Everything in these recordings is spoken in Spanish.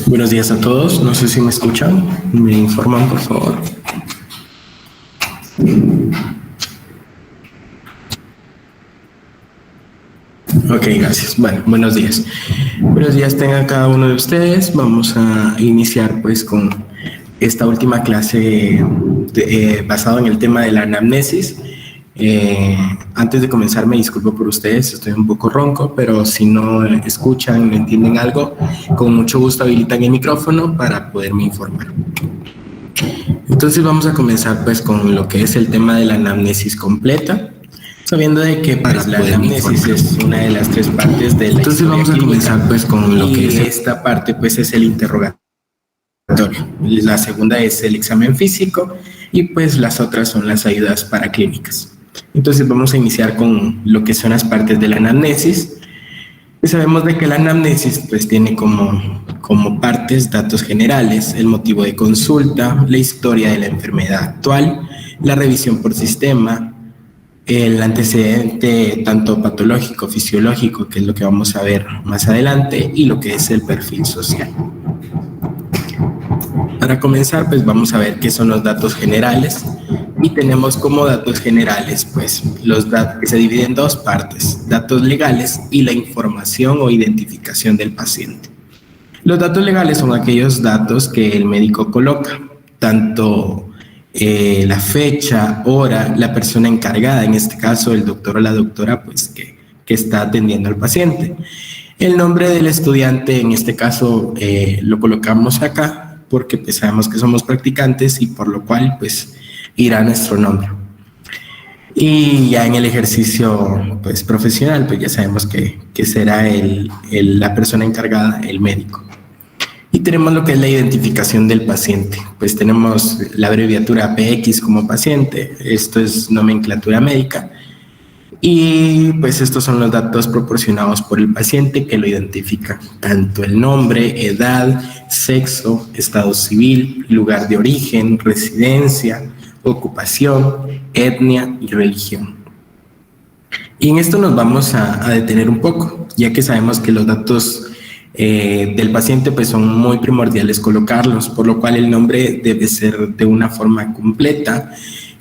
Buenos días a todos. No sé si me escuchan. Me informan, por favor. Ok, gracias. Bueno, buenos días. Buenos días tenga cada uno de ustedes. Vamos a iniciar pues con esta última clase basado en el tema de la anamnesis. Antes de comenzar me disculpo por ustedes, estoy un poco ronco, pero si no escuchan, no entienden algo, con mucho gusto habilitan el micrófono para poderme informar. Entonces vamos a comenzar pues con lo que es el tema de la anamnesis completa, sabiendo de que pues, la anamnesis es una de las tres partes de la Entonces vamos a comenzar pues con lo que es esta parte pues es el interrogatorio. La segunda es el examen físico y pues las otras son las ayudas paraclínicas. Entonces vamos a iniciar con lo que son las partes de la anamnesis. Y sabemos de que la anamnesis pues tiene como partes datos generales, el motivo de consulta, la historia de la enfermedad actual, la revisión por sistema, el antecedente tanto patológico, fisiológico, que es lo que vamos a ver más adelante, y lo que es el perfil social. Para comenzar, pues vamos a ver qué son los datos generales y tenemos como datos generales, pues los datos que se dividen en dos partes, datos legales y la información o identificación del paciente. Los datos legales son aquellos datos que el médico coloca, tanto la fecha, hora, la persona encargada, en este caso el doctor o la doctora, pues que está atendiendo al paciente. El nombre del estudiante, en este caso, lo colocamos acá, porque pues sabemos que somos practicantes y por lo cual pues irá nuestro nombre. Y ya en el ejercicio pues profesional pues ya sabemos que será la persona encargada, el médico. Y tenemos lo que es la identificación del paciente, pues tenemos la abreviatura PX como paciente, esto es nomenclatura médica. Y pues estos son los datos proporcionados por el paciente que lo identifica, tanto el nombre, edad, sexo, estado civil, lugar de origen, residencia, ocupación, etnia y religión. Y en esto nos vamos a detener un poco, ya que sabemos que los datos del paciente pues son muy primordiales colocarlos, por lo cual el nombre debe ser de una forma completa.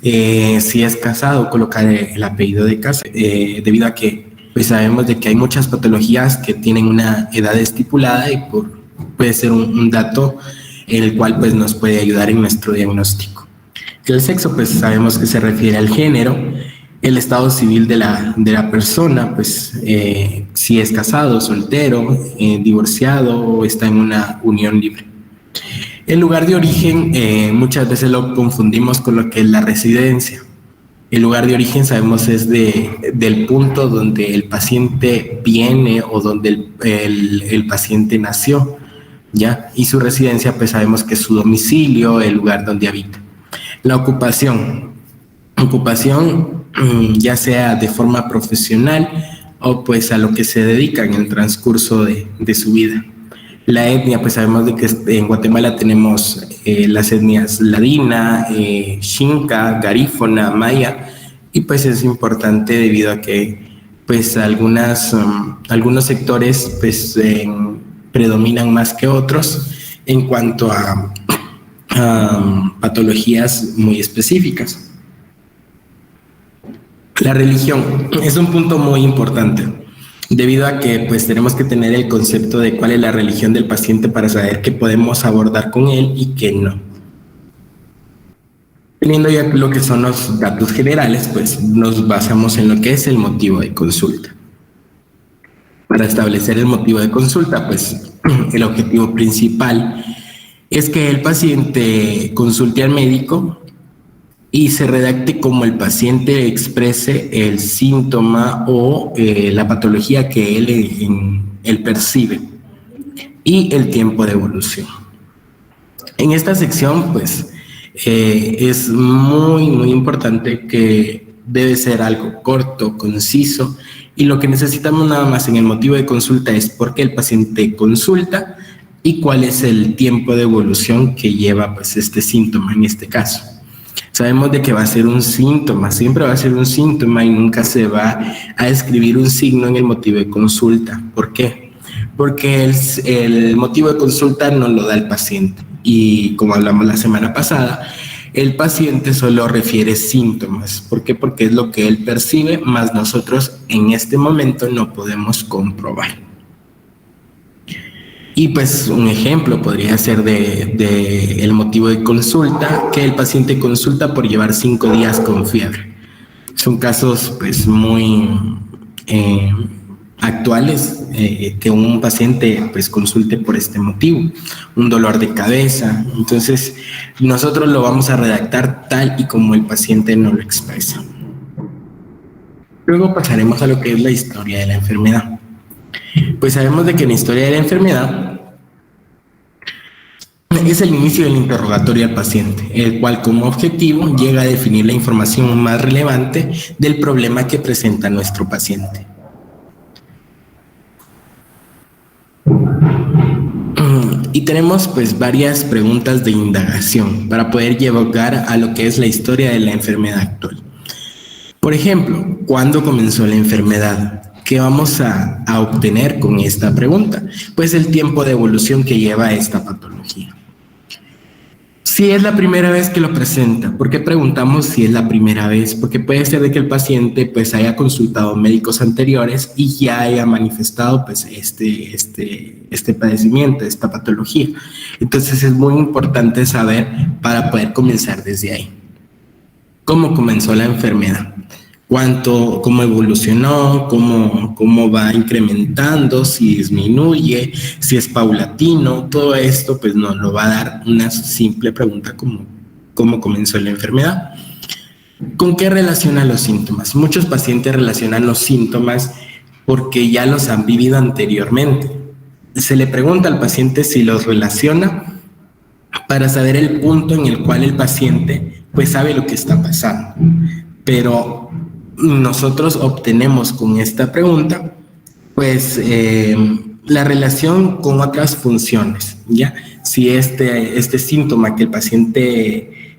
Si es casado, colocar el apellido de casa, debido a que pues sabemos de que hay muchas patologías que tienen una edad estipulada y puede ser un dato en el cual pues nos puede ayudar en nuestro diagnóstico. El sexo pues sabemos que se refiere al género, el estado civil de la persona, pues si es casado, soltero, divorciado o está en una unión libre. El lugar de origen muchas veces lo confundimos con lo que es la residencia. El lugar de origen sabemos es del punto donde el paciente viene o donde el paciente nació, ¿ya? Y su residencia pues sabemos que es su domicilio, el lugar donde habita. La ocupación ya sea de forma profesional o pues a lo que se dedica en el transcurso de su vida. La etnia, pues sabemos de que en Guatemala tenemos las etnias ladina, xinca, garífona, maya, y pues es importante debido a que pues algunos sectores pues predominan más que otros en cuanto a patologías muy específicas. La religión es un punto muy importante, debido a que pues tenemos que tener el concepto de cuál es la religión del paciente para saber qué podemos abordar con él y qué no. Teniendo ya lo que son los datos generales, pues nos basamos en lo que es el motivo de consulta. Para establecer el motivo de consulta, pues el objetivo principal es que el paciente consulte al médico y se redacte como el paciente exprese el síntoma o la patología que él percibe y el tiempo de evolución. En esta sección, pues, es muy importante que debe ser algo corto, conciso, y lo que necesitamos nada más en el motivo de consulta es por qué el paciente consulta y cuál es el tiempo de evolución que lleva pues este síntoma en este caso. Sabemos de que va a ser un síntoma, siempre va a ser un síntoma y nunca se va a escribir un signo en el motivo de consulta. ¿Por qué? porque el motivo de consulta no lo da el paciente. Y como hablamos la semana pasada, el paciente solo refiere síntomas. ¿Por qué? Porque es lo que él percibe, más nosotros en este momento no podemos comprobar. Y pues un ejemplo podría ser de el motivo de consulta, que el paciente consulta por llevar 5 días con fiebre. Son casos pues muy actuales, que un paciente pues consulte por este motivo, un dolor de cabeza. Entonces nosotros lo vamos a redactar tal y como el paciente nos lo expresa. Luego pasaremos a lo que es la historia de la enfermedad. Pues sabemos de que en la historia de la enfermedad es el inicio del interrogatorio al paciente, el cual como objetivo llega a definir la información más relevante del problema que presenta nuestro paciente. Y tenemos pues varias preguntas de indagación para poder llegar a lo que es la historia de la enfermedad actual. Por ejemplo, ¿cuándo comenzó la enfermedad? ¿Qué vamos a obtener con esta pregunta? Pues el tiempo de evolución que lleva esta patología. Si es la primera vez que lo presenta, ¿por qué preguntamos si es la primera vez? Porque puede ser de que el paciente pues haya consultado médicos anteriores y ya haya manifestado pues este padecimiento, esta patología. Entonces es muy importante saber para poder comenzar desde ahí. ¿Cómo comenzó la enfermedad? Cómo evolucionó, cómo va incrementando, si disminuye, si es paulatino, todo esto pues nos lo va a dar una simple pregunta como cómo comenzó la enfermedad. ¿Con qué relaciona los síntomas? Muchos pacientes relacionan los síntomas porque ya los han vivido anteriormente. Se le pregunta al paciente si los relaciona para saber el punto en el cual el paciente pues sabe lo que está pasando. Pero nosotros obtenemos con esta pregunta pues la relación con otras funciones, ¿ya? Si este síntoma que el paciente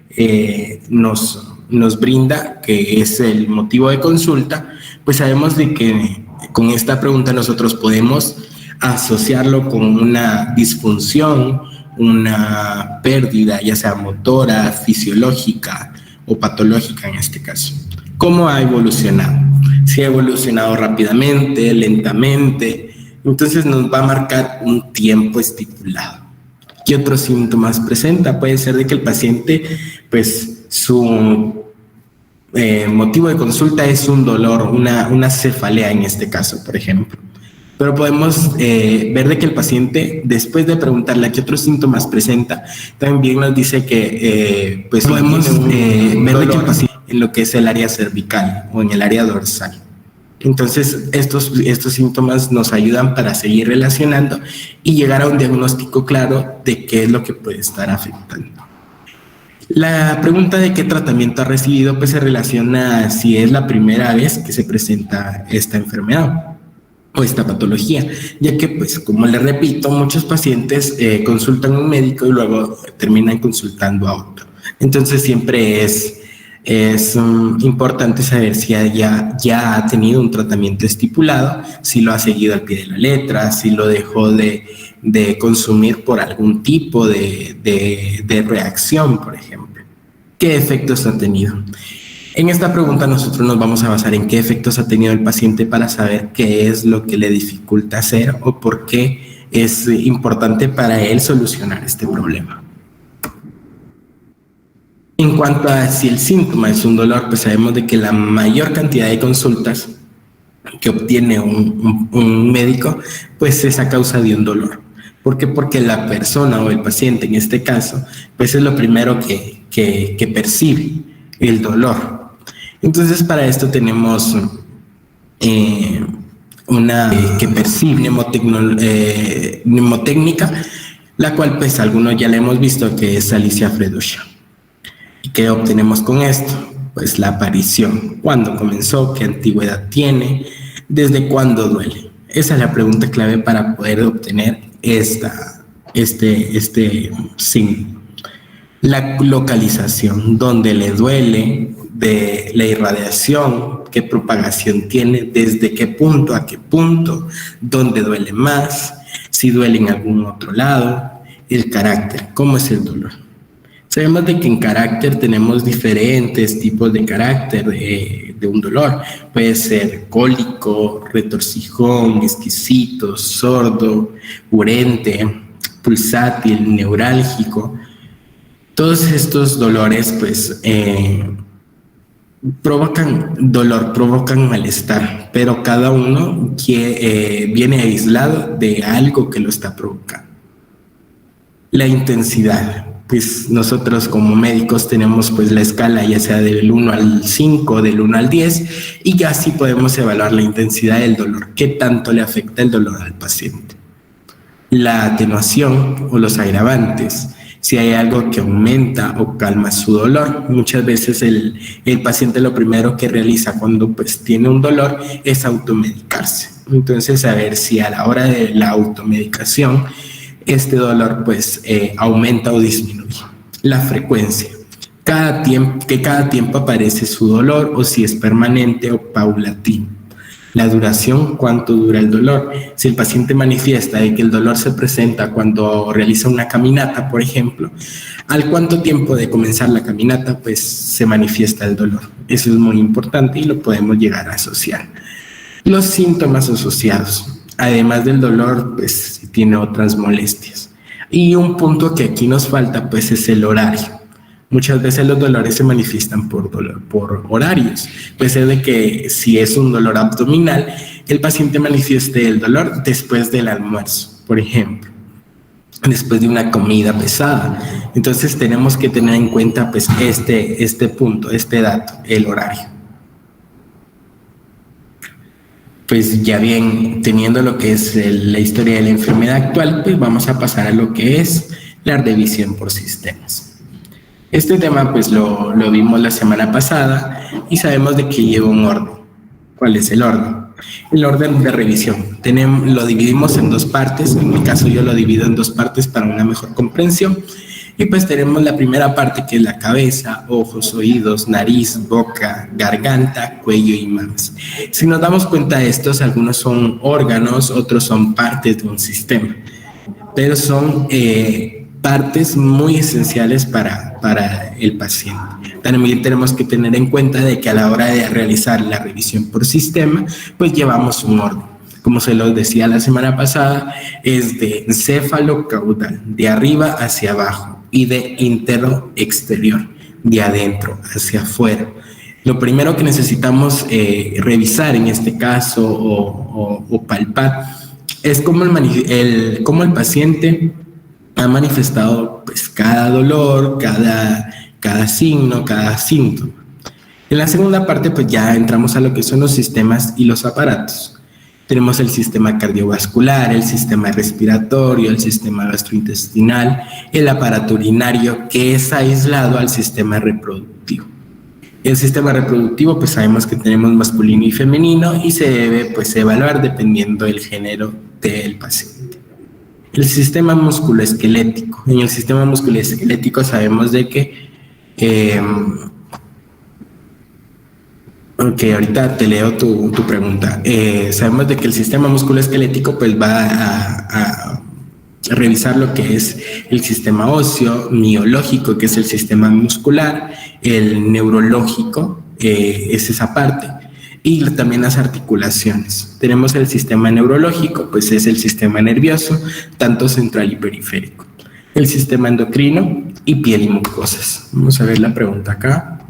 nos brinda, que es el motivo de consulta, pues sabemos de que con esta pregunta nosotros podemos asociarlo con una disfunción, una pérdida, ya sea motora, fisiológica o patológica en este caso. ¿Cómo ha evolucionado? Si ha evolucionado rápidamente, lentamente, entonces nos va a marcar un tiempo estipulado. ¿Qué otros síntomas presenta? Puede ser de que el paciente, pues su motivo de consulta es un dolor, una cefalea en este caso, por ejemplo. Pero podemos ver de que el paciente, después de preguntarle qué otros síntomas presenta, también nos dice que pues podemos ver de que el paciente en lo que es el área cervical o en el área dorsal. Entonces, estos síntomas nos ayudan para seguir relacionando y llegar a un diagnóstico claro de qué es lo que puede estar afectando. La pregunta de qué tratamiento ha recibido pues se relaciona si es la primera vez que se presenta esta enfermedad o esta patología, ya que pues como les repito, muchos pacientes consultan a un médico y luego terminan consultando a otro. Entonces siempre es importante saber si ya ha tenido un tratamiento estipulado, si lo ha seguido al pie de la letra, si lo dejó de consumir por algún tipo de reacción, por ejemplo. ¿Qué efectos ha tenido? En esta pregunta nosotros nos vamos a basar en qué efectos ha tenido el paciente para saber qué es lo que le dificulta hacer o por qué es importante para él solucionar este problema. En cuanto a si el síntoma es un dolor, pues sabemos de que la mayor cantidad de consultas que obtiene un médico, pues es a causa de un dolor. ¿Por qué? Porque la persona o el paciente en este caso, pues es lo primero que percibe, el dolor. Entonces para esto tenemos una que percibe mnemotécnica, la cual pues algunos ya la hemos visto, que es Alicia Freducha. ¿Y qué obtenemos con esto? Pues la aparición. ¿Cuándo comenzó? ¿Qué antigüedad tiene? ¿Desde cuándo duele? Esa es la pregunta clave para poder obtener este signo. La localización, dónde le duele, de la irradiación, qué propagación tiene, desde qué punto a qué punto, dónde duele más, si duele en algún otro lado. El carácter, ¿cómo es el dolor? Sabemos de que en carácter tenemos diferentes tipos de carácter de un dolor. Puede ser cólico, retorcijón, exquisito, sordo, urente, pulsátil, neurálgico. Todos estos dolores pues provocan dolor, provocan malestar, pero cada uno viene aislado de algo que lo está provocando. La intensidad, pues nosotros como médicos tenemos pues la escala ya sea del 1 al 5, del 1 al 10, y ya así podemos evaluar la intensidad del dolor, qué tanto le afecta el dolor al paciente. La atenuación o los agravantes, si hay algo que aumenta o calma su dolor. Muchas veces el paciente lo primero que realiza cuando pues tiene un dolor es automedicarse. Entonces, saber si a la hora de la automedicación este dolor pues aumenta o disminuye. La frecuencia, cada tiempo aparece su dolor o si es permanente o paulatino. La duración, cuánto dura el dolor. Si el paciente manifiesta de que el dolor se presenta cuando realiza una caminata, por ejemplo, ¿al cuánto tiempo de comenzar la caminata pues se manifiesta el dolor? Eso es muy importante y lo podemos llegar a asociar. Los síntomas asociados, además del dolor, pues tiene otras molestias. Y un punto que aquí nos falta pues es el horario. Muchas veces los dolores se manifiestan por horarios. Puede ser de que si es un dolor abdominal, el paciente manifieste el dolor después del almuerzo, por ejemplo, después de una comida pesada. Entonces tenemos que tener en cuenta pues este punto, este dato, el horario. Pues ya bien, teniendo lo que es la historia de la enfermedad actual, pues vamos a pasar a lo que es la revisión por sistemas. Este tema pues lo vimos la semana pasada y sabemos de que lleva un orden. ¿Cuál es el orden? El orden de revisión. Lo dividimos en dos partes, en mi caso yo lo divido en dos partes para una mejor comprensión. Y pues tenemos la primera parte que es la cabeza, ojos, oídos, nariz, boca, garganta, cuello y mamas. Si nos damos cuenta de estos, algunos son órganos, otros son partes de un sistema, pero son partes muy esenciales para el paciente. También tenemos que tener en cuenta de que a la hora de realizar la revisión por sistema, pues llevamos un orden. Como se los decía la semana pasada, es de encéfalo-caudal, de arriba hacia abajo, y de interno-exterior, de adentro hacia afuera. Lo primero que necesitamos revisar en este caso o palpar es cómo el paciente ha manifestado pues cada dolor, cada signo, cada síntoma. En la segunda parte pues ya entramos a lo que son los sistemas y los aparatos. Tenemos el sistema cardiovascular, el sistema respiratorio, el sistema gastrointestinal, el aparato urinario que es aislado al sistema reproductivo. El sistema reproductivo pues sabemos que tenemos masculino y femenino y se debe pues evaluar dependiendo del género del paciente. El sistema musculoesquelético. En el sistema musculoesquelético sabemos de que ahorita te leo tu pregunta. Sabemos de que el sistema musculoesquelético pues va a revisar lo que es el sistema óseo, miológico, que es el sistema muscular, el neurológico, es esa parte, y también las articulaciones. Tenemos el sistema neurológico, pues es el sistema nervioso, tanto central y periférico. El sistema endocrino y piel y mucosas. Vamos a ver la pregunta acá.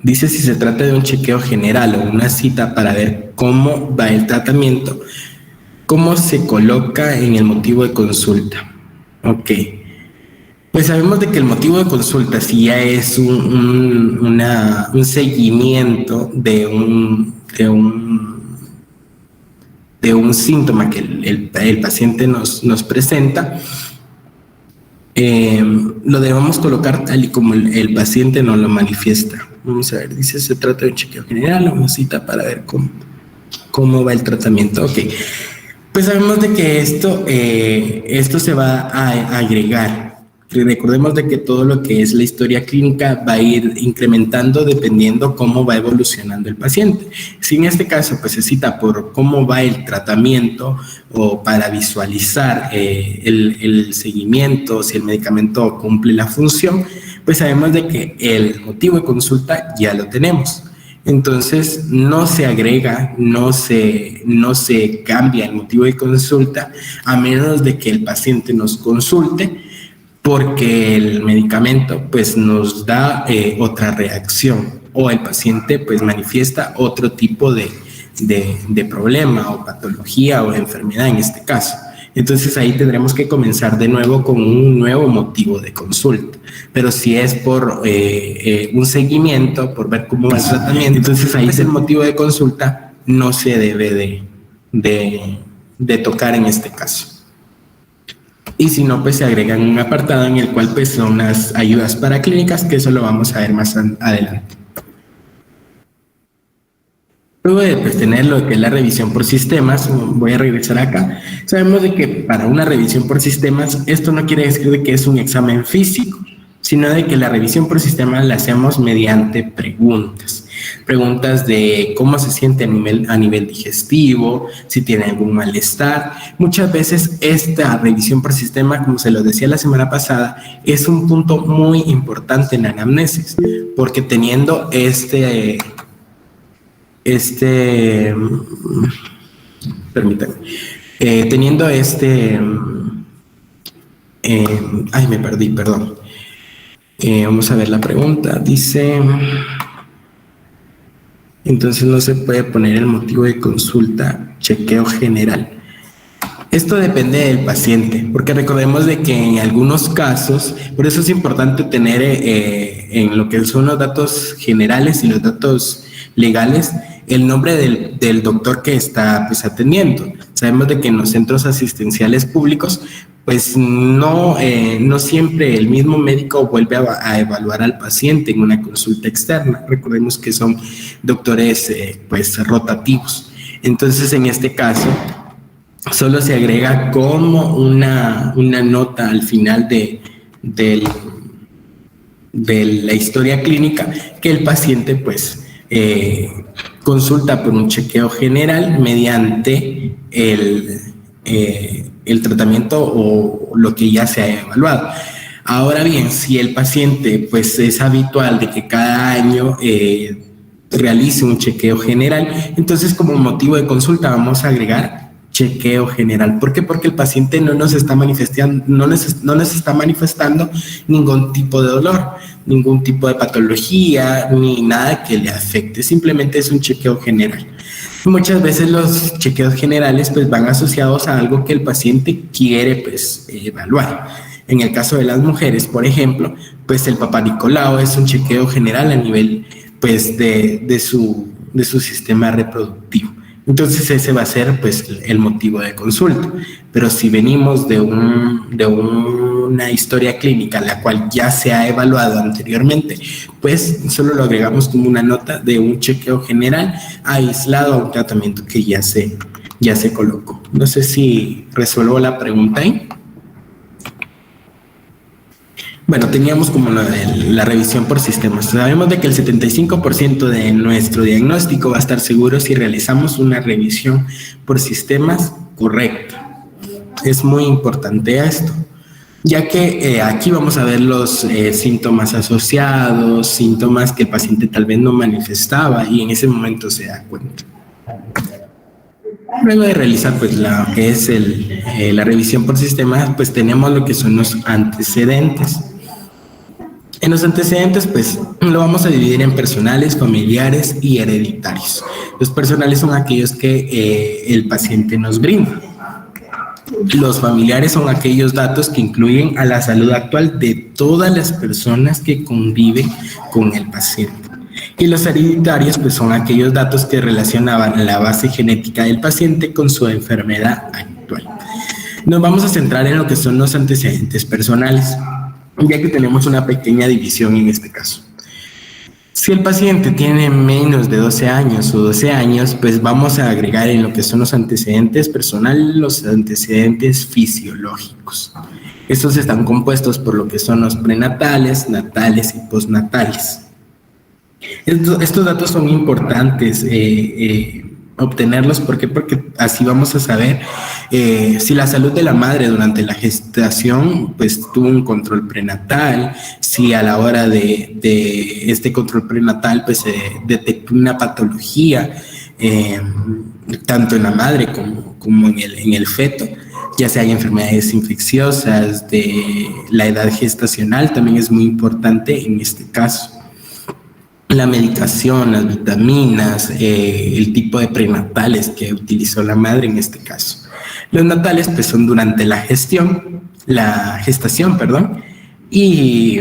Dice si se trata de un chequeo general o una cita para ver cómo va el tratamiento, cómo se coloca en el motivo de consulta. Ok. Pues sabemos de que el motivo de consulta si ya es un seguimiento de un síntoma que el paciente nos presenta, lo debemos colocar tal y como el paciente nos lo manifiesta. Vamos a ver, dice se trata de un chequeo general o una cita para ver cómo va el tratamiento. Ok. Pues sabemos de que esto se va a agregar Y recordemos de que todo lo que es la historia clínica va a ir incrementando dependiendo cómo va evolucionando el paciente. Si en este caso pues se cita por cómo va el tratamiento o para visualizar el seguimiento, si el medicamento cumple la función, pues sabemos de que el motivo de consulta ya lo tenemos. Entonces no se agrega, no se cambia el motivo de consulta a menos de que el paciente nos consulte, porque el medicamento pues nos da otra reacción o el paciente pues manifiesta otro tipo de problema o patología o enfermedad en este caso. Entonces ahí tendremos que comenzar de nuevo con un nuevo motivo de consulta. Pero si es por un seguimiento, por ver cómo va el tratamiento, entonces ahí el motivo de consulta no se debe de tocar en este caso. Y si no, pues se agregan un apartado en el cual pues son las ayudas paraclínicas, que eso lo vamos a ver más adelante. Luego de pues, tener lo que es la revisión por sistemas, voy a regresar acá, sabemos de que para una revisión por sistemas, esto no quiere decir de que es un examen físico, sino de que la revisión por sistemas la hacemos mediante preguntas de cómo se siente a nivel digestivo, si tiene algún malestar. Muchas veces esta revisión por sistema, como se lo decía la semana pasada, es un punto muy importante en la anamnesis, porque teniendo me perdí, perdón. Vamos a ver la pregunta, dice... Entonces no se puede poner el motivo de consulta chequeo general. Esto depende del paciente, porque recordemos de que en algunos casos, por eso es importante tener en lo que son los datos generales y los datos legales, el nombre del doctor que está pues, atendiendo. Sabemos de que en los centros asistenciales públicos, pues no siempre el mismo médico vuelve a evaluar al paciente en una consulta externa. Recordemos que son doctores pues rotativos. Entonces, en este caso, solo se agrega como una nota al final de la historia clínica que el paciente pues consulta por un chequeo general mediante el tratamiento o lo que ya se ha evaluado. Ahora bien, si el paciente pues es habitual de que cada año realice un chequeo general, entonces como motivo de consulta vamos a agregar chequeo general. ¿Por qué? Porque el paciente no nos está manifestando ningún tipo de dolor, ningún tipo de patología, ni nada que le afecte, simplemente es un chequeo general. Muchas veces los chequeos generales pues van asociados a algo que el paciente quiere pues evaluar. En el caso de las mujeres, por ejemplo, pues el Papá Nicolau es un chequeo general a nivel pues de su sistema reproductivo. Entonces ese va a ser pues el motivo de consulta. Pero si venimos de una historia clínica la cual ya se ha evaluado anteriormente, pues solo lo agregamos como una nota de un chequeo general aislado a un tratamiento que ya se colocó. No sé si resuelvo la pregunta ahí. Bueno, teníamos como la revisión por sistemas. Sabemos de que el 75% de nuestro diagnóstico va a estar seguro si realizamos una revisión por sistemas correcta. Es muy importante esto, ya que aquí vamos a ver los síntomas asociados, síntomas que el paciente tal vez no manifestaba y en ese momento se da cuenta. Luego de realizar pues la que es la revisión por sistemas, pues tenemos lo que son los antecedentes. En los antecedentes, pues, lo vamos a dividir en personales, familiares y hereditarios. Los personales son aquellos que el paciente nos brinda. Los familiares son aquellos datos que incluyen a la salud actual de todas las personas que conviven con el paciente. Y los hereditarios, pues, son aquellos datos que relacionaban la base genética del paciente con su enfermedad actual. Nos vamos a centrar en lo que son los antecedentes personales, ya que tenemos una pequeña división en este caso. Si el paciente tiene menos de 12 años o 12 años, pues vamos a agregar en lo que son los antecedentes personales, los antecedentes fisiológicos. Estos están compuestos por lo que son los prenatales, natales y postnatales. Estos datos son importantes obtenerlos. ¿Por qué? Porque así vamos a saber si la salud de la madre durante la gestación pues tuvo un control prenatal, si a la hora de este control prenatal pues se detectó una patología tanto en la madre como en el feto, ya sea hay enfermedades infecciosas de la edad gestacional, también es muy importante en este caso. La medicación, las vitaminas, el tipo de prenatales que utilizó la madre en este caso. Los natales pues son durante la gestación, y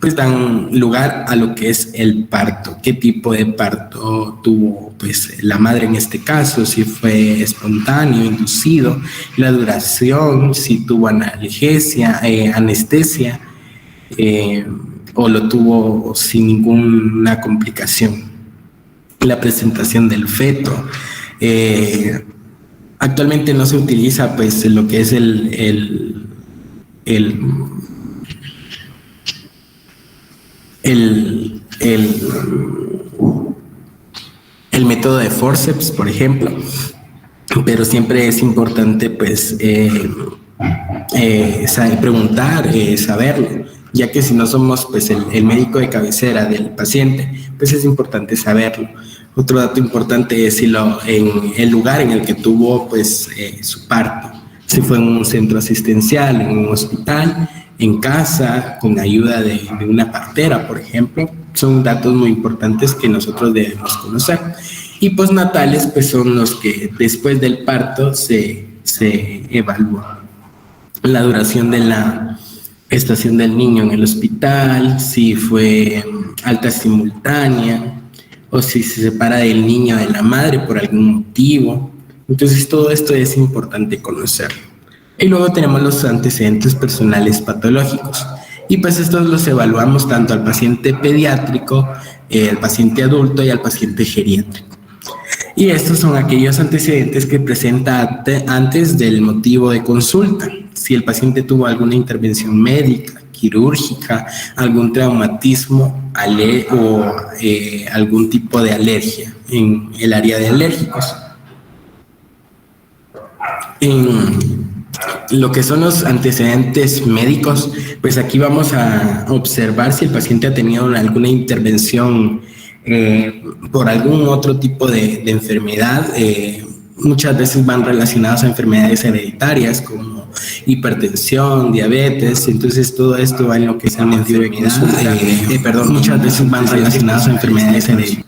pues dan lugar a lo que es el parto. ¿Qué tipo de parto tuvo pues la madre en este caso? Si fue espontáneo, inducido, la duración, si tuvo analgesia, anestesia, o lo tuvo sin ninguna complicación. La presentación del feto. Actualmente no se utiliza pues lo que es el método de forceps, por ejemplo, pero siempre es importante pues preguntar, saberlo, ya que si no somos pues el médico de cabecera del paciente, pues es importante saberlo. Otro dato importante es en el lugar en el que tuvo pues su parto, si fue en un centro asistencial, en un hospital, en casa, con ayuda de una partera, por ejemplo. Son datos muy importantes que nosotros debemos conocer. Y postnatales pues son los que después del parto se evalúa. La duración de la gestación del niño en el hospital, si fue alta simultánea o si se separa del niño de la madre por algún motivo. Entonces todo esto es importante conocerlo. Y luego tenemos los antecedentes personales patológicos. Y pues estos los evaluamos tanto al paciente pediátrico, al paciente adulto y al paciente geriátrico. Y estos son aquellos antecedentes que presenta antes del motivo de consulta. Si el paciente tuvo alguna intervención médica, quirúrgica, algún traumatismo o algún tipo de alergia en el área de alérgicos. En lo que son los antecedentes médicos, pues aquí vamos a observar si el paciente ha tenido alguna intervención por algún otro tipo de enfermedad. Muchas veces van relacionadas a enfermedades hereditarias como hipertensión, diabetes. Entonces todo esto va en lo que es la enfermedad, muchas veces van relacionadas a enfermedades hereditarias.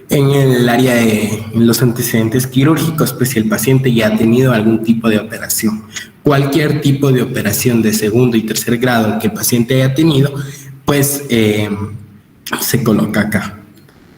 En el área de los antecedentes quirúrgicos, pues si el paciente ya ha tenido algún tipo de operación, cualquier tipo de operación de segundo y tercer grado que el paciente haya tenido, pues se coloca acá.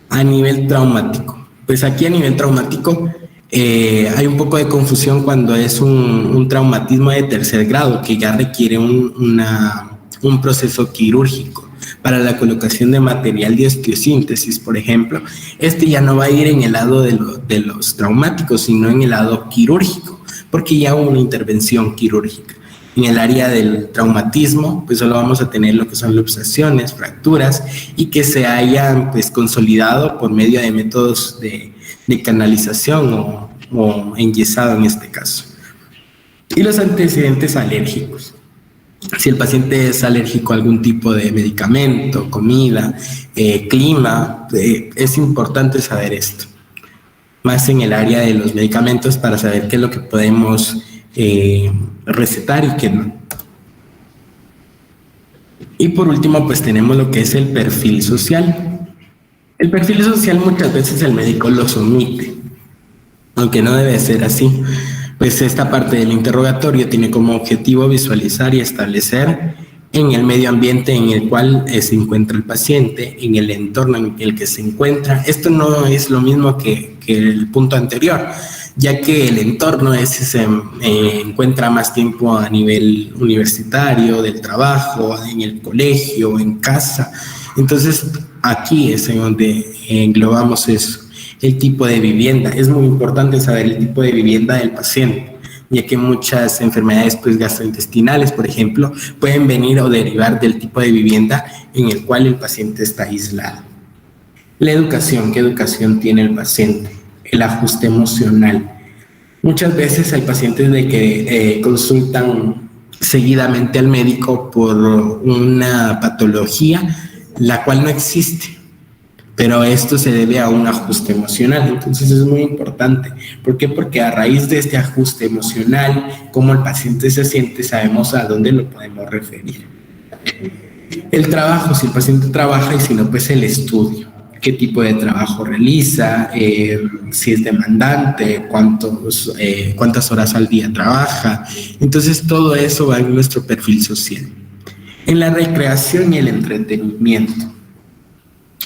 A nivel traumático, pues aquí a nivel traumático hay un poco de confusión cuando es un traumatismo de tercer grado que ya requiere un proceso quirúrgico para la colocación de material de osteosíntesis, por ejemplo. Este ya no va a ir en el lado de los traumáticos, sino en el lado quirúrgico, porque ya hubo una intervención quirúrgica. En el área del traumatismo, pues solo vamos a tener lo que son luxaciones, fracturas, y que se hayan pues consolidado por medio de métodos de canalización o enyesado en este caso. Y los antecedentes alérgicos. Si el paciente es alérgico a algún tipo de medicamento, comida, clima, es importante saber esto. Más en el área de los medicamentos para saber qué es lo que podemos recetar y qué no. Y por último, pues tenemos lo que es el perfil social. El perfil social muchas veces el médico lo omite, aunque no debe ser así. Pues esta parte del interrogatorio tiene como objetivo visualizar y establecer en el medio ambiente en el cual se encuentra el paciente, en el entorno en el que se encuentra. Esto no es lo mismo que el punto anterior, ya que el entorno es si se encuentra más tiempo a nivel universitario, del trabajo, en el colegio, en casa. Entonces aquí es en donde englobamos eso. El tipo de vivienda, es muy importante saber el tipo de vivienda del paciente, ya que muchas enfermedades pues, gastrointestinales, por ejemplo, pueden venir o derivar del tipo de vivienda en el cual el paciente está aislado. La educación, ¿qué educación tiene el paciente? El ajuste emocional. Muchas veces hay pacientes de que consultan seguidamente al médico por una patología la cual no existe, pero esto se debe a un ajuste emocional. Entonces es muy importante. ¿Por qué? Porque a raíz de este ajuste emocional, cómo el paciente se siente, sabemos a dónde lo podemos referir. El trabajo, si el paciente trabaja, y si no, pues el estudio. ¿Qué tipo de trabajo realiza? Si es demandante, cuántas horas al día trabaja. Entonces todo eso va en nuestro perfil social. En la recreación y el entretenimiento,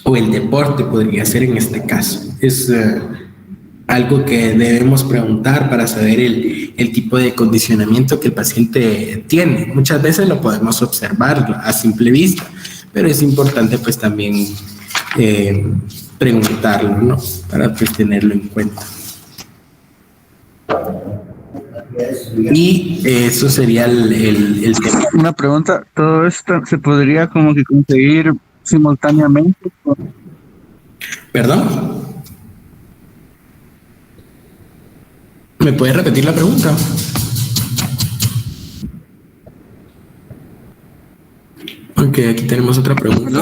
o el deporte podría ser en este caso, es algo que debemos preguntar para saber el tipo de condicionamiento que el paciente tiene. Muchas veces lo podemos observar a simple vista, pero es importante pues también preguntarlo, ¿no? Para pues tenerlo en cuenta. Y eso sería el tema. Una pregunta, ¿todo esto se podría como que conseguir simultáneamente? ¿Perdón? ¿Me puedes repetir la pregunta? Ok, aquí tenemos otra pregunta.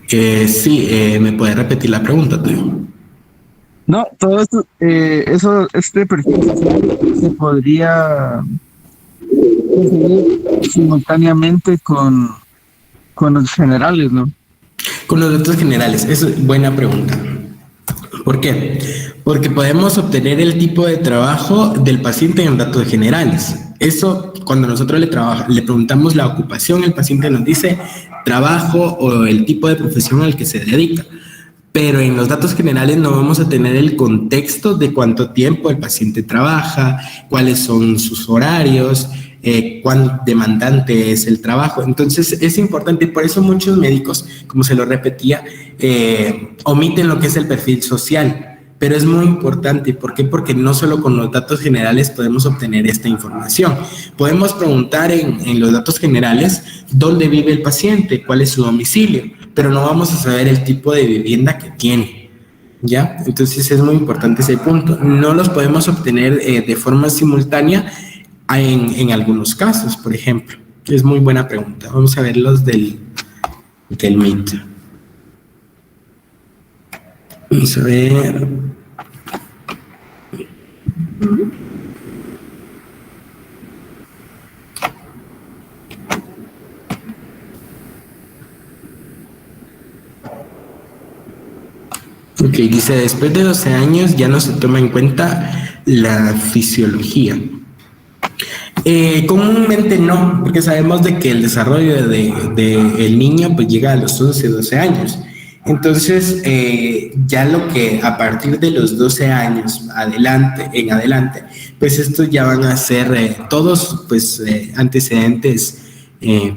Sí, ¿me puedes repetir la pregunta, Teo? No, todo esto, este perfil social se podría conseguir simultáneamente con los generales, ¿no? Con los datos generales, es buena pregunta. ¿Por qué? Porque podemos obtener el tipo de trabajo del paciente en datos generales. Eso, cuando nosotros le preguntamos la ocupación, el paciente nos dice trabajo o el tipo de profesión al que se dedica. Pero en los datos generales no vamos a tener el contexto de cuánto tiempo el paciente trabaja, cuáles son sus horarios, cuán demandante es el trabajo. Entonces es importante, y por eso muchos médicos, como se lo repetía, omiten lo que es el perfil social. Pero es muy importante. ¿Por qué? Porque no solo con los datos generales podemos obtener esta información. Podemos preguntar en los datos generales dónde vive el paciente, cuál es su domicilio, pero no vamos a saber el tipo de vivienda que tiene, ¿ya? Entonces es muy importante ese punto. No los podemos obtener de forma simultánea en algunos casos, por ejemplo. Es muy buena pregunta. Vamos a ver los del MIT. Vamos a ver. Ok, dice, después de 12 años ya no se toma en cuenta la fisiología. Comúnmente no, porque sabemos de que el desarrollo el niño pues llega a los 11, 12 años. Entonces, ya lo que a partir de los 12 años en adelante, pues estos ya van a ser todos pues antecedentes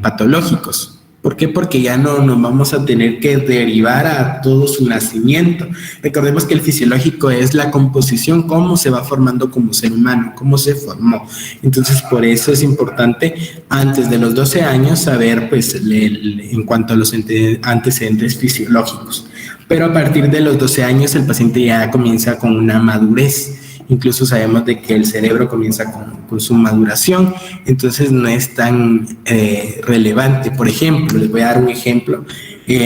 patológicos. ¿Por qué? Porque ya no nos vamos a tener que derivar a todo su nacimiento. Recordemos que el fisiológico es la composición, cómo se va formando como ser humano, cómo se formó. Entonces, por eso es importante antes de los 12 años saber, pues, en cuanto a los antecedentes fisiológicos. Pero a partir de los 12 años el paciente ya comienza con una madurez. Incluso sabemos de que el cerebro comienza con su maduración, entonces no es tan relevante. Por ejemplo, les voy a dar un ejemplo.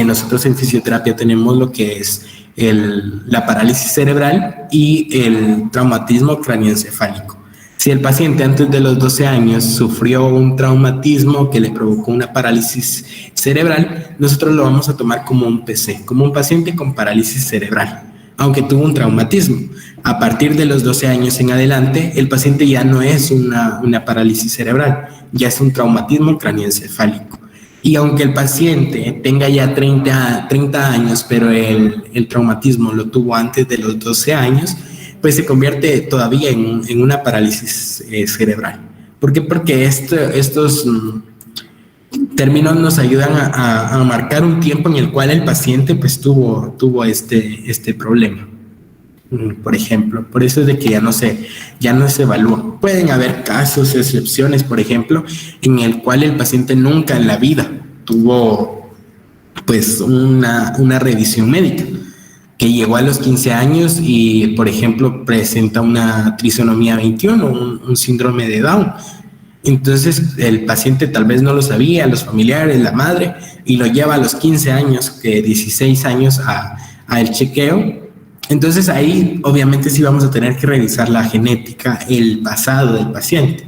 Nosotros en fisioterapia tenemos lo que es la parálisis cerebral y el traumatismo craneoencefálico. Si el paciente antes de los 12 años sufrió un traumatismo que le provocó una parálisis cerebral, nosotros lo vamos a tomar como un PC, como un paciente con parálisis cerebral, aunque tuvo un traumatismo. A partir de los 12 años en adelante, el paciente ya no es una parálisis cerebral, ya es un traumatismo craneoencefálico. Y aunque el paciente tenga ya 30 años, pero el traumatismo lo tuvo antes de los 12 años, pues se convierte todavía en una parálisis cerebral. ¿Por qué? Porque estos términos nos ayudan a marcar un tiempo en el cual el paciente pues tuvo este problema. por ejemplo. Por eso es de que ya no se evalúa. Pueden haber casos, excepciones, por ejemplo, en el cual el paciente nunca en la vida tuvo pues una revisión médica, que llegó a los 15 años y, por ejemplo, presenta una trisomía 21, un síndrome de Down. Entonces el paciente tal vez no lo sabía, los familiares, la madre, y lo lleva a los 15 años, 16 años a el chequeo. Entonces ahí obviamente sí vamos a tener que revisar la genética, el pasado del paciente,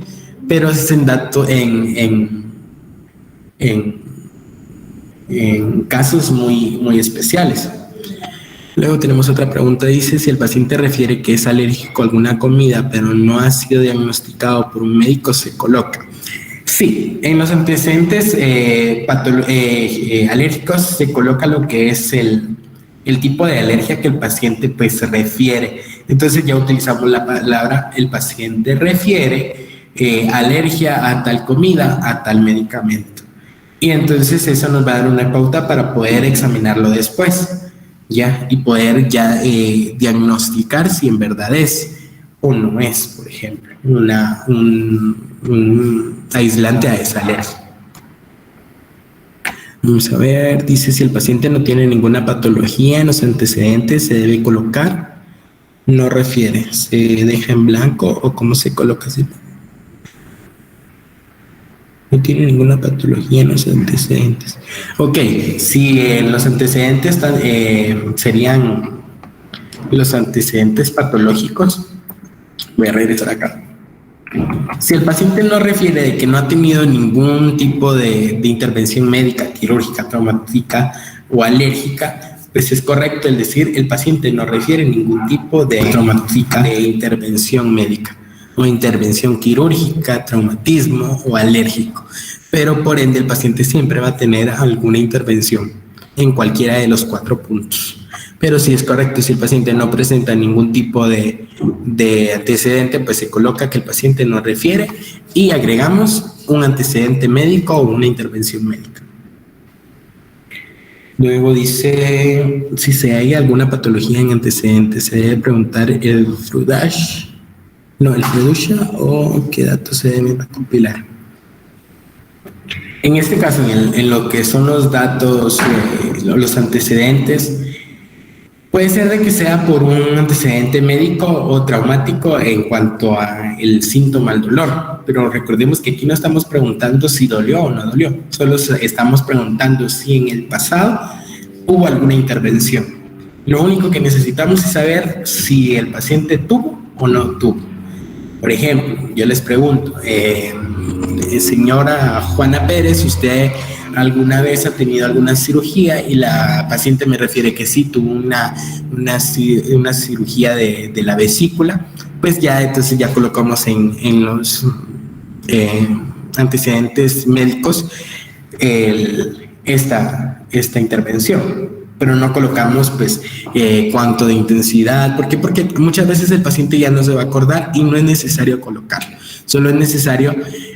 pero es en dato en casos muy especiales. Luego tenemos otra pregunta, dice: si el paciente refiere que es alérgico a alguna comida pero no ha sido diagnosticado por un médico, ¿se coloca? Sí, en los antecedentes alérgicos se coloca lo que es el tipo de alergia que el paciente pues se refiere. Entonces ya utilizamos la palabra: el paciente refiere alergia a tal comida, a tal medicamento. Y entonces eso nos va a dar una pauta para poder examinarlo después, ¿ya? Y poder ya diagnosticar si en verdad es o no es, por ejemplo, un aislante a esa alergia. Vamos a ver, dice: si el paciente no tiene ninguna patología en los antecedentes, ¿se debe colocar? No refiere, ¿se deja en blanco o cómo se coloca así? No tiene ninguna patología en los antecedentes. Ok, si en los antecedentes serían los antecedentes patológicos, voy a regresar acá. Si el paciente no refiere de que no ha tenido ningún tipo de intervención médica, quirúrgica, traumática o alérgica, pues es correcto el decir: el paciente no refiere ningún tipo de traumática, de intervención médica o intervención quirúrgica, traumatismo o alérgico. Pero por ende el paciente siempre va a tener alguna intervención en cualquiera de los 4 puntos. Pero sí es correcto, si el paciente no presenta ningún tipo de antecedente, pues se coloca que el paciente no refiere y agregamos un antecedente médico o una intervención médica. Luego dice: si se hay alguna patología en antecedentes, se debe preguntar el FRUDASH, o qué datos se deben compilar. En este caso, en lo que son los datos, los antecedentes, puede ser de que sea por un antecedente médico o traumático en cuanto a el síntoma, el dolor, pero recordemos que aquí no estamos preguntando si dolió o no dolió, solo estamos preguntando si en el pasado hubo alguna intervención. Lo único que necesitamos es saber si el paciente tuvo o no tuvo. Por ejemplo, yo les pregunto, señora Juana Pérez, ¿usted alguna vez ha tenido alguna cirugía? Y la paciente me refiere que sí, tuvo una cirugía de la vesícula. Pues ya, entonces ya colocamos en los antecedentes médicos esta intervención, pero no colocamos pues cuánto de intensidad, porque muchas veces el paciente ya no se va a acordar y no es necesario colocarlo, solo es necesario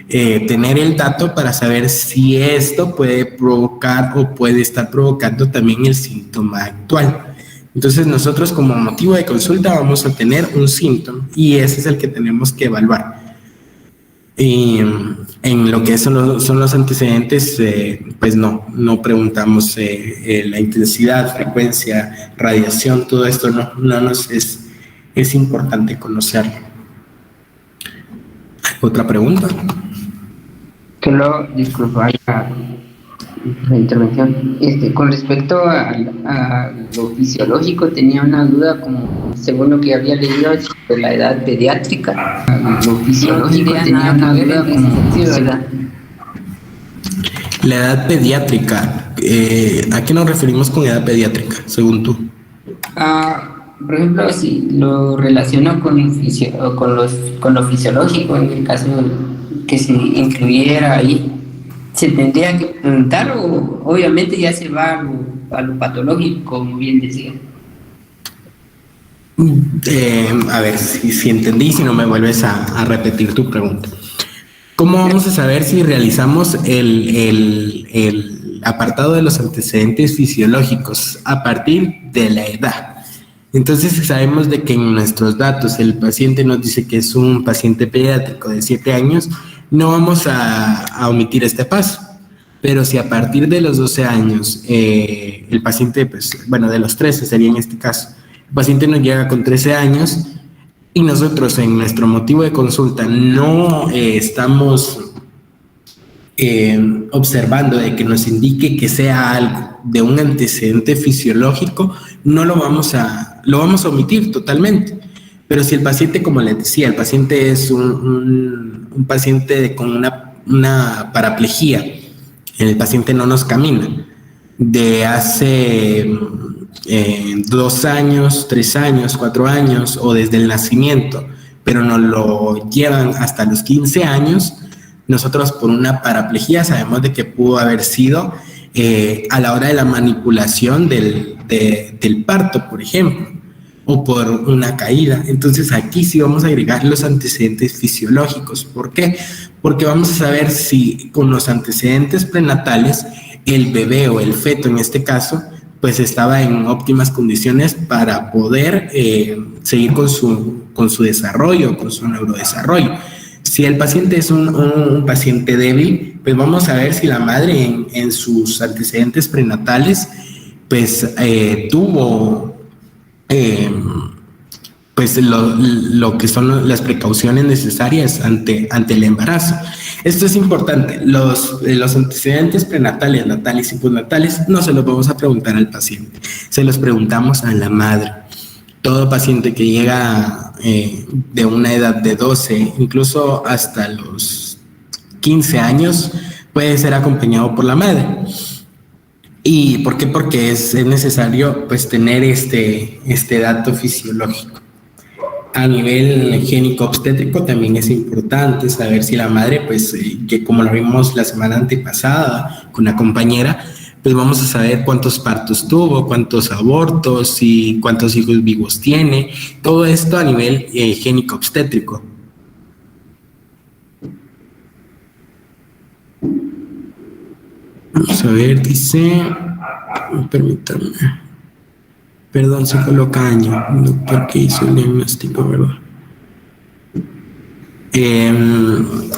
tener el dato para saber si esto puede provocar o puede estar provocando también el síntoma actual. Entonces nosotros como motivo de consulta vamos a tener un síntoma y ese es el que tenemos que evaluar. En lo que son los antecedentes, pues no preguntamos la intensidad, frecuencia, radiación, todo esto no es importante conocerlo. ¿Otra pregunta? Solo, disculpa, la intervención. Con respecto a lo fisiológico, tenía una duda, como según lo que había leído sobre la edad pediátrica. Lo fisiológico tenía una duda como la edad pediátrica. ¿A qué nos referimos con edad pediátrica, según tú? Por ejemplo, si lo relaciono con lo fisiológico, en el caso que se incluyera ahí, se tendría que preguntar, o obviamente ya se va a lo patológico, como bien decía. A ver si entendí, si no me vuelves a repetir tu pregunta. ¿Cómo vamos a saber si realizamos el apartado de los antecedentes fisiológicos? A partir de la edad. Entonces sabemos de que en nuestros datos el paciente nos dice que es un paciente pediátrico de 7 años, no vamos a omitir este paso. Pero si a partir de los 12 años el paciente, pues, bueno, de los 13 sería en este caso, el paciente nos llega con 13 años y nosotros en nuestro motivo de consulta no estamos observando de que nos indique que sea algo de un antecedente fisiológico, no lo vamos a omitir totalmente. Pero si el paciente, como les decía, el paciente es un paciente con una paraplegia, el paciente no nos camina de hace 2 años, 3 años, 4 años o desde el nacimiento, pero nos lo llevan hasta los 15 años, nosotros por una paraplegia sabemos de que pudo haber sido a la hora de la manipulación del parto, por ejemplo, o por una caída. Entonces aquí sí vamos a agregar los antecedentes fisiológicos. ¿Por qué? Porque vamos a saber si con los antecedentes prenatales el bebé o el feto en este caso pues estaba en óptimas condiciones para poder seguir con su desarrollo, con su neurodesarrollo. Si el paciente es un paciente débil, pues vamos a ver si la madre en sus antecedentes prenatales pues tuvo pues lo que son las precauciones necesarias ante el embarazo. Esto es importante. Los antecedentes prenatales, natales y postnatales no se los vamos a preguntar al paciente, se los preguntamos a la madre. Todo paciente que llega de una edad de 12, incluso hasta los 15 años, puede ser acompañado por la madre. ¿Y por qué? Porque es necesario pues tener este dato fisiológico. A nivel génico obstétrico también es importante saber si la madre, pues que como lo vimos la semana antepasada con una compañera, pues vamos a saber cuántos partos tuvo, cuántos abortos y cuántos hijos vivos tiene. Todo esto a nivel génico obstétrico. Vamos a ver, dice, permítanme, perdón, se coloca año, doctor que hizo el diagnóstico, ¿verdad?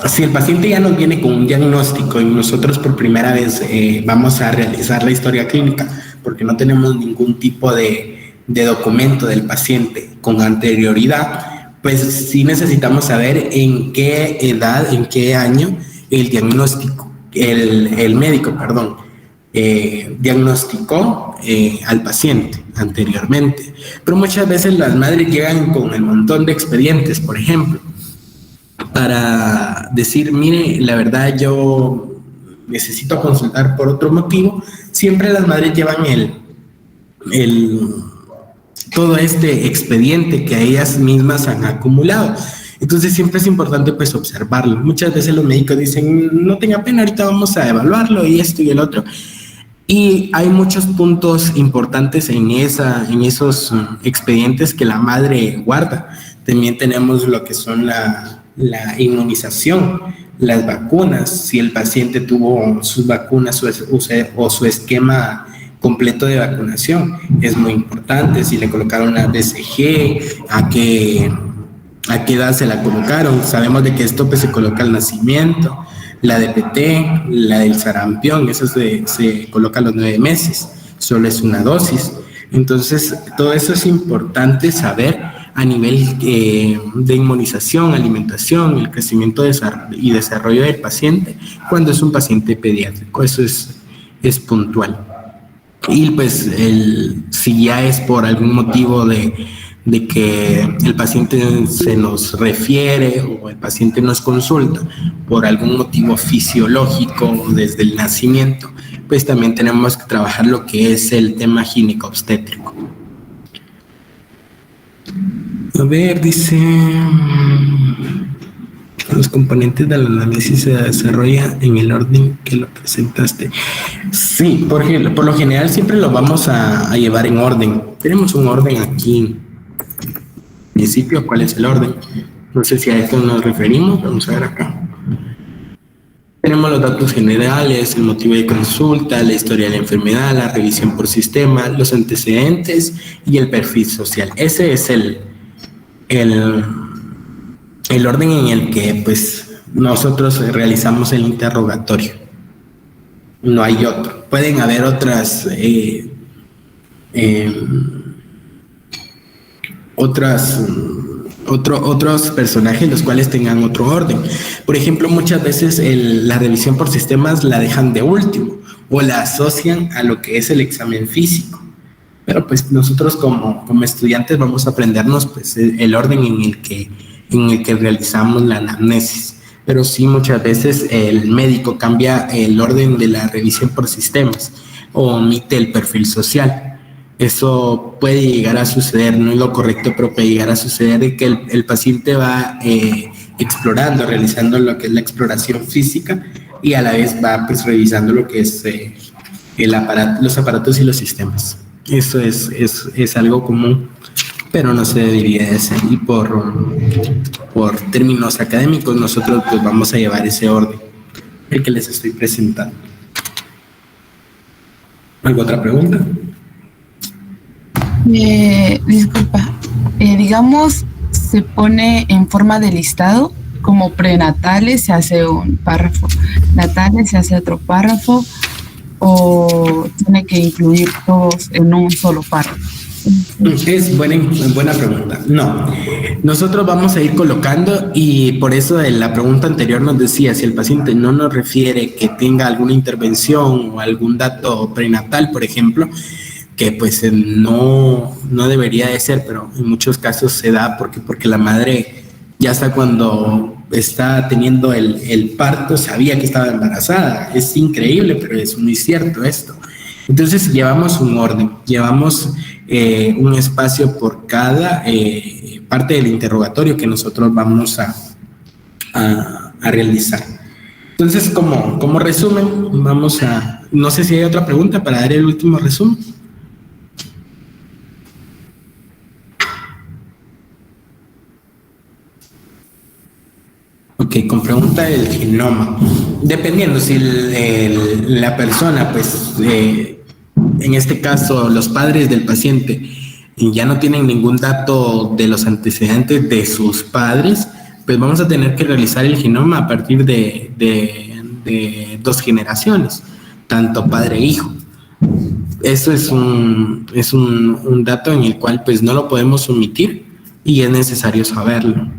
Si el paciente ya nos viene con un diagnóstico y nosotros por primera vez vamos a realizar la historia clínica porque no tenemos ningún tipo de documento del paciente con anterioridad, pues sí necesitamos saber en qué edad, en qué año el diagnóstico, el médico, perdón, diagnosticó al paciente anteriormente. Pero muchas veces las madres llegan con el montón de expedientes, por ejemplo, para decir, mire, la verdad yo necesito consultar por otro motivo. Siempre las madres llevan todo este expediente que ellas mismas han acumulado. Entonces siempre es importante pues observarlo. Muchas veces los médicos dicen, no tenga pena, ahorita vamos a evaluarlo y esto y el otro. Y hay muchos puntos importantes en esos expedientes que la madre guarda. También tenemos lo que son la inmunización, las vacunas, si el paciente tuvo sus vacunas o su esquema completo de vacunación, es muy importante. Si le colocaron una BCG, a qué edad se la colocaron. Sabemos de que esto pues se coloca al nacimiento. La DPT, la del sarampión, eso se coloca a los 9 meses, solo es una dosis. Entonces, todo eso es importante saber a nivel de inmunización, alimentación, el crecimiento y desarrollo del paciente cuando es un paciente pediátrico. Eso es puntual. Y pues si ya es por algún motivo de que el paciente se nos refiere o el paciente nos consulta por algún motivo fisiológico desde el nacimiento, pues también tenemos que trabajar lo que es el tema gineco-obstétrico. A ver, dice, los componentes del análisis se desarrollan en el orden que lo presentaste. Sí, por lo general siempre lo vamos a llevar en orden. Tenemos un orden aquí. Principio, ¿cuál es el orden? No sé si a esto nos referimos, vamos a ver acá. Tenemos los datos generales, el motivo de consulta, la historia de la enfermedad, la revisión por sistema, los antecedentes y el perfil social. Ese es el orden en el que pues nosotros realizamos el interrogatorio. No hay otro. Pueden haber otros personajes los cuales tengan otro orden. Por ejemplo, muchas veces la revisión por sistemas la dejan de último o la asocian a lo que es el examen físico. Pero pues nosotros como estudiantes vamos a aprendernos pues el orden en el que realizamos la anamnesis. Pero sí, muchas veces el médico cambia el orden de la revisión por sistemas o omite el perfil social. Eso puede llegar a suceder, no es lo correcto, pero puede llegar a suceder de que el paciente va explorando, realizando lo que es la exploración física y a la vez va pues revisando lo que es los aparatos y los sistemas. Eso es algo común, pero no se debería de hacer, y por términos académicos nosotros pues vamos a llevar ese orden, el que les estoy presentando. ¿Alguna otra pregunta? Disculpa, digamos, se pone en forma de listado, como prenatales se hace un párrafo, natales se hace otro párrafo, o tiene que incluir todos en un solo párrafo. Es buena pregunta. No, nosotros vamos a ir colocando, y por eso en la pregunta anterior nos decía, si el paciente no nos refiere que tenga alguna intervención o algún dato prenatal, por ejemplo, que pues no debería de ser, pero en muchos casos se da porque la madre ya hasta cuando está teniendo el parto sabía que estaba embarazada. Es increíble, pero es muy cierto esto. Entonces llevamos un orden, llevamos un espacio por cada parte del interrogatorio que nosotros vamos a realizar. Entonces, como resumen, no sé si hay otra pregunta para dar el último resumen. Ok, con pregunta del genoma. Dependiendo si la persona, pues, en este caso, los padres del paciente ya no tienen ningún dato de los antecedentes de sus padres, pues vamos a tener que realizar el genoma a partir de 2 generaciones, tanto padre e hijo. Eso es un dato en el cual pues no lo podemos omitir y es necesario saberlo.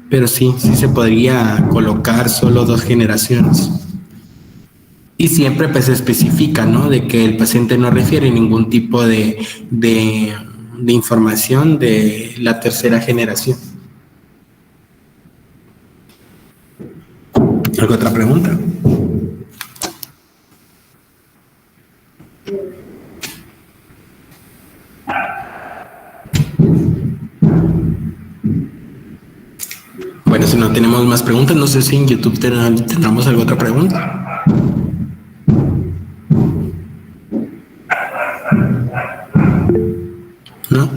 Pero sí se podría colocar solo 2 generaciones. Y siempre pues se especifica, ¿no?, de que el paciente no refiere ningún tipo de información de la 3ª generación. ¿Alguna otra pregunta? Bueno, si no tenemos más preguntas, no sé si en YouTube tendremos alguna otra pregunta. ¿No?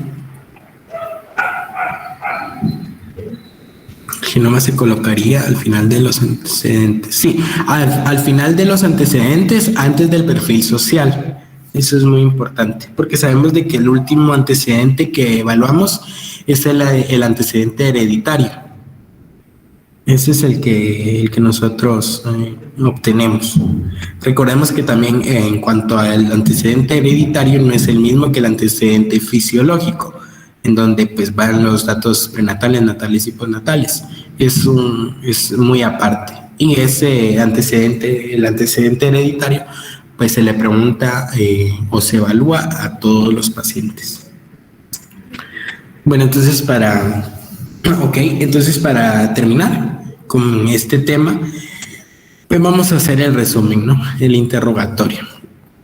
El genoma se colocaría al final de los antecedentes. Sí, al final de los antecedentes, antes del perfil social. Eso es muy importante, porque sabemos de que el último antecedente que evaluamos es el antecedente hereditario. Ese es el que nosotros obtenemos. Recordemos que también en cuanto al antecedente hereditario no es el mismo que el antecedente fisiológico, en donde pues van los datos prenatales, natales y postnatales. Es muy aparte. Y ese antecedente, el antecedente hereditario, pues se le pregunta o se evalúa a todos los pacientes. Bueno, entonces para terminar con este tema, pues vamos a hacer el resumen, ¿no? El interrogatorio.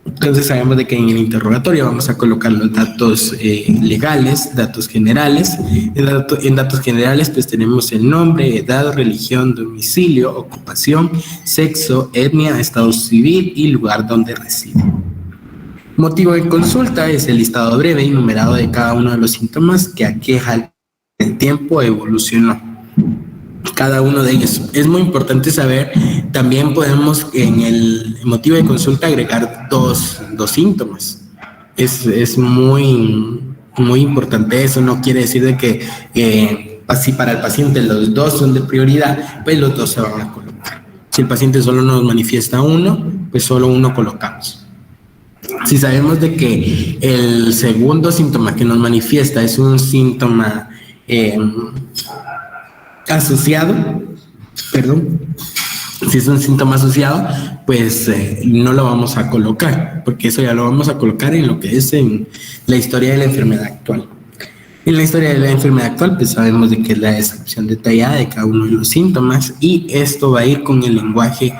Entonces sabemos de que en el interrogatorio vamos a colocar los datos legales, datos generales. En datos generales pues tenemos el nombre, edad, religión, domicilio, ocupación, sexo, etnia, estado civil y lugar donde reside. Motivo de consulta es el listado breve y numerado de cada uno de los síntomas que aqueja el tiempo evolucionó. cada uno de ellos. Es muy importante saber, también podemos en el motivo de consulta agregar dos síntomas. Es muy, muy importante eso. No quiere decir de que así para el paciente los dos son de prioridad, pues los dos se van a colocar. Si el paciente solo nos manifiesta uno, pues solo uno colocamos. Si sabemos de que el segundo síntoma que nos manifiesta es un síntoma asociado, si es un síntoma asociado, pues no lo vamos a colocar, porque eso ya lo vamos a colocar en lo que es en la historia de la enfermedad actual. En la historia de la enfermedad actual, pues sabemos de que es la descripción detallada de cada uno de los síntomas, y esto va a ir con el lenguaje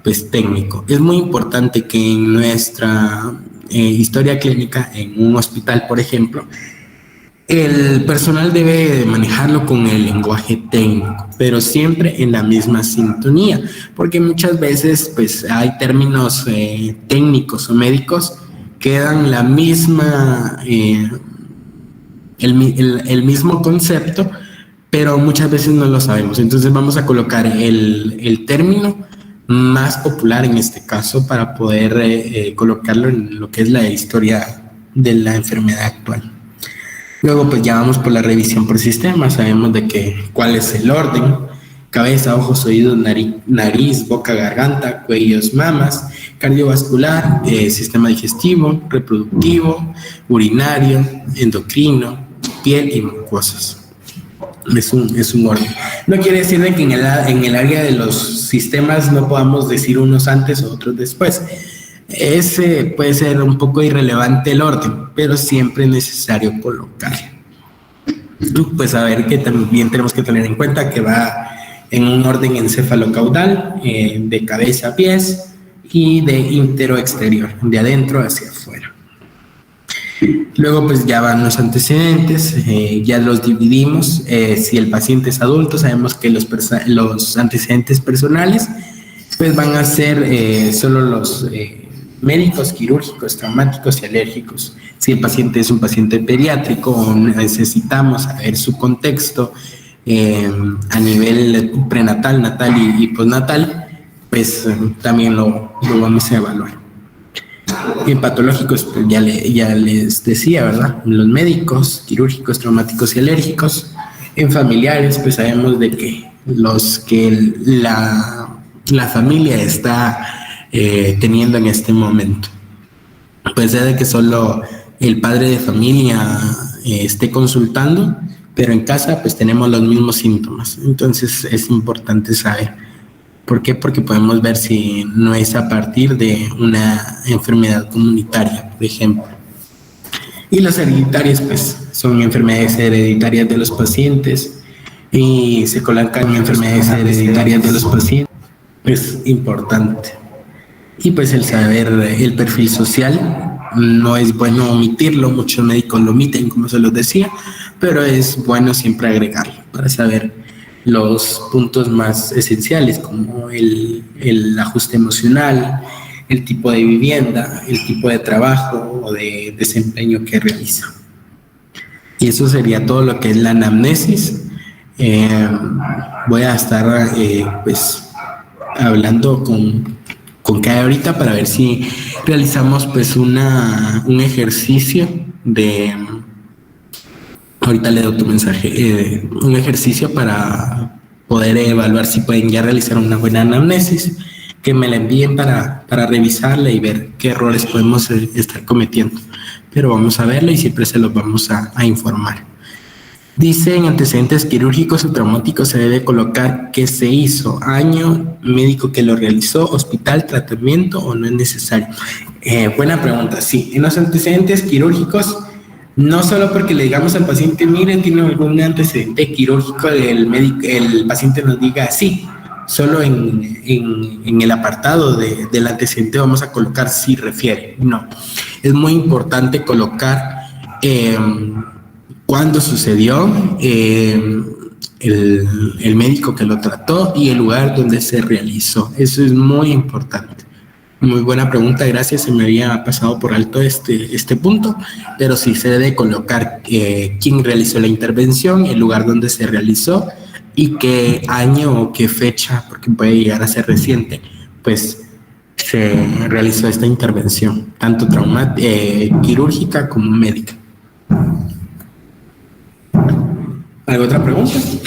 pues técnico. Es muy importante que en nuestra historia clínica, en un hospital, por ejemplo, el personal debe manejarlo con el lenguaje técnico, pero siempre en la misma sintonía, porque muchas veces pues hay términos técnicos o médicos que dan la misma, el mismo concepto, pero muchas veces no lo sabemos. Entonces vamos a colocar el término más popular en este caso para poder colocarlo en lo que es la historia de la enfermedad actual. Luego pues ya vamos por la revisión por sistema. Sabemos de que cuál es el orden: cabeza, ojos, oídos, nariz, boca, garganta, cuellos, mamas, cardiovascular, sistema digestivo, reproductivo, urinario, endocrino, piel y mucosas. Es un orden. No quiere decir de que en el área de los sistemas no podamos decir unos antes o otros después. Ese puede ser un poco irrelevante el orden, pero siempre es necesario colocarlo. Pues a ver que también tenemos que tener en cuenta que va en un orden encefalocaudal, de cabeza a pies, y de intero-exterior, de adentro hacia afuera. Luego pues ya van los antecedentes, ya los dividimos. Si el paciente es adulto, sabemos que los antecedentes personales pues van a ser solo los médicos, quirúrgicos, traumáticos y alérgicos. Si el paciente es un paciente pediátrico, necesitamos saber su contexto a nivel prenatal, natal y postnatal, pues también lo vamos a evaluar. En patológicos, pues ya les decía, ¿verdad? Los médicos, quirúrgicos, traumáticos y alérgicos. En familiares, pues sabemos de que los que la familia está teniendo en este momento. Puede ser de que solo el padre de familia esté consultando, pero en casa pues tenemos los mismos síntomas. Entonces es importante saber. ¿Por qué? Porque podemos ver si no es a partir de una enfermedad comunitaria, por ejemplo. Y las hereditarias pues son enfermedades hereditarias de los pacientes, y se colocan enfermedades hereditarias de los pacientes. Es importante. Y pues el saber el perfil social, no es bueno omitirlo, muchos médicos lo omiten, como se los decía, pero es bueno siempre agregarlo para saber los puntos más esenciales, como el ajuste emocional, el tipo de vivienda, el tipo de trabajo o de desempeño que realiza. Y eso sería todo lo que es la anamnesis. Voy a estar pues hablando con Kai ahorita para ver si realizamos pues un ejercicio de... Ahorita le doy tu mensaje. Un ejercicio para poder evaluar si pueden ya realizar una buena anamnesis, que me la envíen para revisarla y ver qué errores podemos estar cometiendo. Pero vamos a verlo y siempre se los vamos a informar. Dice: en antecedentes quirúrgicos o traumáticos se debe colocar qué se hizo, año, médico que lo realizó, hospital, tratamiento, o no es necesario. Buena pregunta. Sí, en los antecedentes quirúrgicos, no solo porque le digamos al paciente, miren, tiene algún antecedente quirúrgico, el paciente nos diga sí, solo en el apartado del antecedente vamos a colocar si refiere. No, es muy importante colocar cuándo sucedió, el médico que lo trató y el lugar donde se realizó. Eso es muy importante. Muy buena pregunta, gracias. Se me había pasado por alto este punto, pero sí se debe colocar quién realizó la intervención, el lugar donde se realizó y qué año o qué fecha, porque puede llegar a ser reciente, pues se realizó esta intervención, tanto quirúrgica como médica. ¿Alguna otra pregunta? Sí.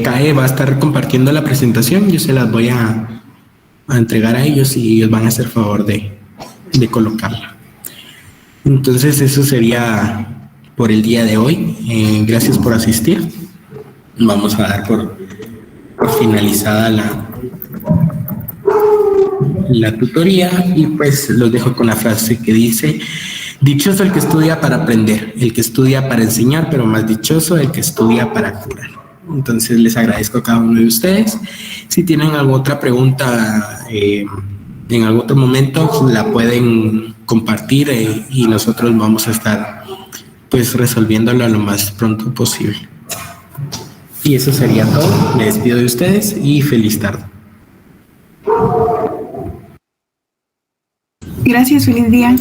CAE va a estar compartiendo la presentación. Yo se las voy a entregar a ellos y ellos van a hacer favor de colocarla. Entonces, eso sería por el día de hoy. Gracias por asistir. Vamos a dar por finalizada la tutoría y pues los dejo con la frase que dice: dichoso el que estudia para aprender, el que estudia para enseñar, pero más dichoso el que estudia para curar. Entonces les agradezco a cada uno de ustedes. Si tienen alguna otra pregunta en algún otro momento, la pueden compartir y nosotros vamos a estar pues resolviéndolo lo más pronto posible. Y eso sería todo. Me despido de ustedes y feliz tarde. Gracias, feliz día.